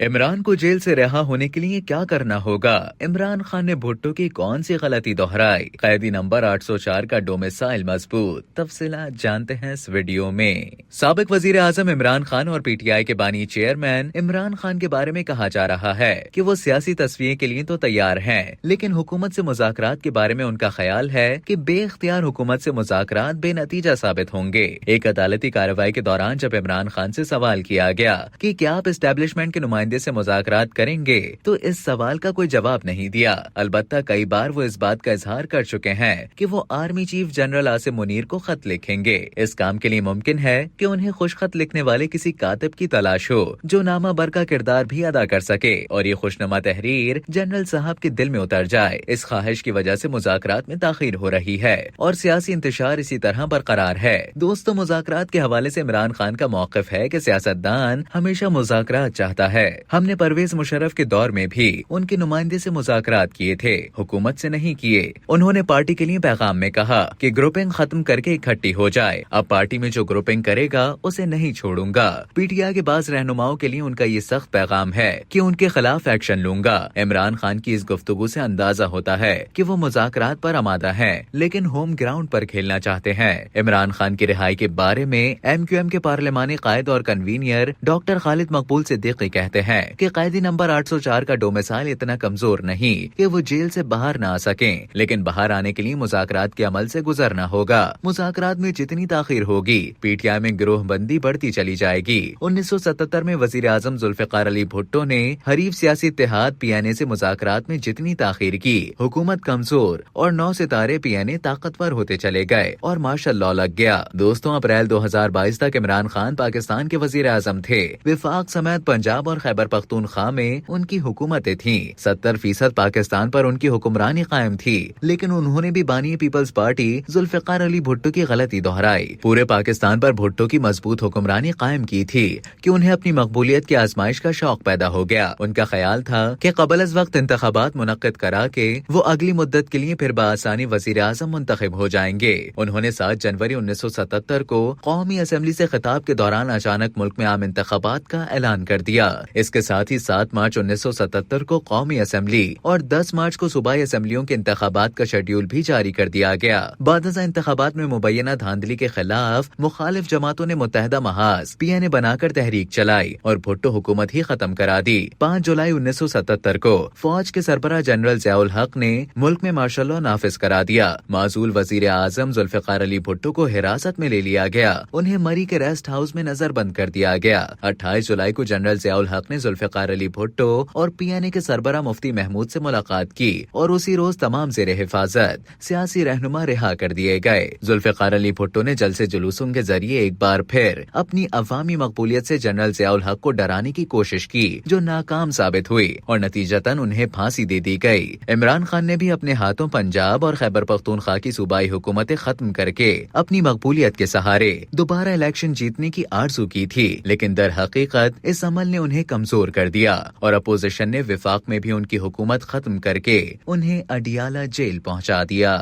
इमरान को जेल से रिहा होने के लिए क्या करना होगा? इमरान खान ने भुट्टो की कौन सी गलती दोहराई? कैदी नंबर 804 का डोमिसाइल मजबूत। तफसीलात जानते हैं इस वीडियो में। साबिक वजीर आजम इमरान खान और पीटीआई के बानी चेयरमैन इमरान खान के बारे में कहा जा रहा है कि वो सियासी तस्वीर के लिए तो तैयार हैं, लेकिन हुकूमत से मुज़ाकरात के बारे में उनका ख्याल है कि बेख्तियार हुकूमत से मुज़ाकरात बेनतीजा साबित होंगे। एक अदालती कार्रवाई के दौरान जब इमरान खान से सवाल किया गया कि क्या आप एस्टेब्लिशमेंट के नुमाइंदे से मुज़ाकरात करेंगे, तो इस सवाल का कोई जवाब नहीं दिया। अलबत्ता कई बार वो इस बात का इजहार कर चुके हैं कि वो army chief general Asim Munir को खत लिखेंगे। इस काम के लिए मुमकिन है कि उन्हें खुशखत लिखने वाले किसी कातिब की तलाश हो जो नामा बर का किरदार भी अदा कर सके और ये खुशनुमा तहरीर जनरल साहब के दिल में उतर जाए। इस ख्वाहिश की वजह से मुज़ाकरात में ताखीर हो रही है और सियासी इंतशार इसी तरह बरकरार है। दोस्तों, मुज़ाकरात के हवाले से इमरान खान का मौक़िफ़ है कि सियासतदान हमेशा मुज़ाकरात चाहता है। हमने परवेज मुशर्रफ के दौर में भी उनके नुमाइंदे से मुज़ाकरात किए थे, हुकूमत से नहीं किए। उन्होंने पार्टी के लिए पैगाम में कहा कि ग्रुपिंग खत्म करके इकट्ठी हो जाए। अब पार्टी में जो ग्रुपिंग करेगा उसे नहीं छोड़ूंगा। पीटीआई के बाज़ रहनुमाओं के लिए उनका ये सख्त पैगाम है कि उनके खिलाफ एक्शन लूंगा। इमरान खान की इस गुफ्तगू से अंदाजा होता है कि वो मुज़ाकरात पर आमादा है, लेकिन होम ग्राउंड पर खेलना चाहते हैं। इमरान खान की रिहाई के बारे में MQM के पार्लिमानी कायद और कन्वीनियर डॉक्टर खालिद मकबूल सिद्दीकी कहते हैं कि कैदी नंबर 804 का डोमिसाइल इतना कमजोर नहीं कि वो जेल से बाहर न आ सकें, लेकिन बाहर आने के लिए मुज़ाकरात के अमल से गुजरना होगा। मुज़ाकरात में जितनी ताखीर होगी, पीटीआई में गिरोहबंदी बढ़ती चली जाएगी। 1977 में वजीर आजम जुल्फिकार अली भुट्टो ने हरीफ सियासी इत्तेहाद PNA से मुज़ाकरात में जितनी ताखीर की, हुकूमत कमजोर और 9 सितारे PNA ताकतवर होते चले गए और मार्शल लॉ लग गया। दोस्तों, अप्रैल 2022 तक इमरान खान पाकिस्तान के वजीर आजम थे। विफाक समेत पंजाब और खैबर पख्तूनख्वा में उनकी हुकूमतें थीं। 70% पाकिस्तान पर उनकी हुक्मरानी कायम थी, लेकिन उन्होंने भी बानी पीपल्स पार्टी जुल्फिकार अली भुट्टो की गलती दोहराई। पूरे पाकिस्तान पर भुट्टो की मजबूत हुक्मरानी कायम की थी कि उन्हें अपनी मकबूलियत की आजमाइश का शौक पैदा हो गया। उनका ख्याल था कि क़बल अज़ वक्त इंतखाबात मुनक्किद करा के वो अगली मुद्दत के लिए फिर बआसानी वजीर आज़म मुंतखब हो जाएंगे। उन्होंने 7 जनवरी 1977 को कौमी असम्बली से खिताब के दौरान अचानक मुल्क में आम इंतखाबात का ऐलान कर दिया। इसके साथ ही 7 मार्च 1977 को कौमी असम्बली और 10 मार्च को सूबाई असम्बलियों के इंतखाबात का शेड्यूल भी जारी कर दिया गया। बादशाह इंतखाबात में मुबैना धांधली के खिलाफ मुखालिफ जमातों ने मुत्तहदा महाज PNA बनाकर तहरीक चलाई और भुट्टो हुकूमत ही खत्म करा दी। 5 जुलाई 1977 को फौज के सरबराह जनरल ज़ियाउल हक ने मुल्क में मार्शल लॉ नाफिज करा दिया। माजूल वजीर आजम जुल्फिकार अली भुट्टो को हिरासत में ले लिया गया। उन्हें मरी के रेस्ट हाउस में नजरबंद कर दिया गया। 28 जुलाई को जनरल ज़ियाउल हक ने जुल्फिकार अली भुट्टो और PNA के सरबराह मुफ्ती महमूद से मुलाकात की और उसी रोज तमाम ज़ेरे हिफाजत सियासी रहनुमा रिहा कर दिए गए। जुल्फिकार अली भुट्टो ने जलसे जुलूसों के जरिए एक बार फिर अपनी अवामी मकबूलियत से जनरल ज़ियाउल हक को डराने की कोशिश की, जो नाकाम साबित हुई और नतीजतन उन्हें फांसी दे दी गई। इमरान खान ने भी अपने हाथों पंजाब और खैबर पख्तूनख्वा की सूबाई हुकूमतें खत्म करके अपनी मकबूलियत के सहारे दोबारा इलेक्शन जीतने की आरज़ू की थी, लेकिन दर हकीकत इस अमल ने उन्हें कमजोर कर दिया और अपोजिशन ने विफाक में भी उनकी हुकूमत खत्म करके उन्हें अडियाला जेल पहुंचा दिया।